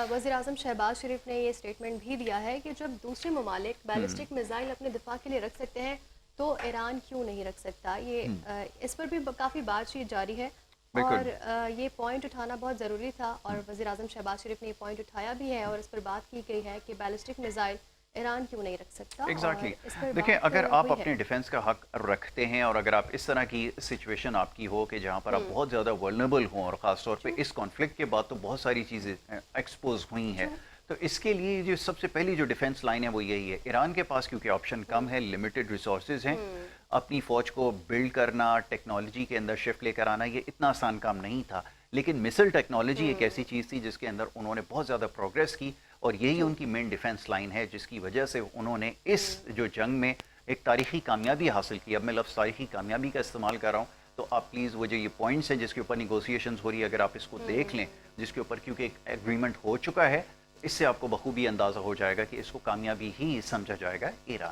वज़ीर आज़म शहबाज शरीफ ने ये स्टेटमेंट भी दिया है कि जब दूसरे ममालिक बैलिस्टिक मिसाइल अपने दिफा के लिए रख सकते हैं तो ईरान क्यों नहीं रख सकता। ये इस पर भी काफ़ी बातचीत जारी है और ये पॉइंट उठाना बहुत ज़रूरी था और वज़ीर आज़म शहबाज शरीफ ने ये पॉइंट उठाया भी है और इस पर बात की गई है कि बैलिस्टिक मिसाइल ईरान क्यों नहीं रख सकता। एग्जैक्टली देखिए, अगर आप अपने डिफेंस का हक रखते हैं और अगर आप इस तरह की सिचुएशन आपकी हो कि जहाँ पर आप बहुत ज़्यादा वल्नरेबल हों और ख़ास तौर पे इस कॉन्फ्लिक्ट के बाद तो बहुत सारी चीज़ें एक्सपोज हुई हैं, तो इसके लिए जो सबसे पहली जो डिफेंस लाइन है वो यही है। ईरान के पास क्योंकि ऑप्शन कम है, लिमिटेड रिसोर्सेज हैं, अपनी फ़ौज को बिल्ड करना, टेक्नोलॉजी के अंदर शिफ्ट लेकर आना ये इतना आसान काम नहीं था। लेकिन मिसाइल टेक्नोलॉजी एक ऐसी चीज़ थी जिसके अंदर उन्होंने बहुत ज़्यादा प्रोग्रेस की और यही उनकी मेन डिफेंस लाइन है जिसकी वजह से उन्होंने इस जो जंग में एक तारीखी कामयाबी हासिल की। अब मैं लफ्ज़ तारीखी कामयाबी का इस्तेमाल कर रहा हूँ, तो आप प्लीज़ वो जो ये पॉइंट्स हैं जिसके ऊपर निगोसिएशंस हो रही है, अगर आप इसको देख लें, जिसके ऊपर क्योंकि एक एग्रीमेंट हो चुका है, इससे आपको बखूबी अंदाज़ा हो जाएगा कि इसको कामयाबी ही समझा जाएगा ईरान।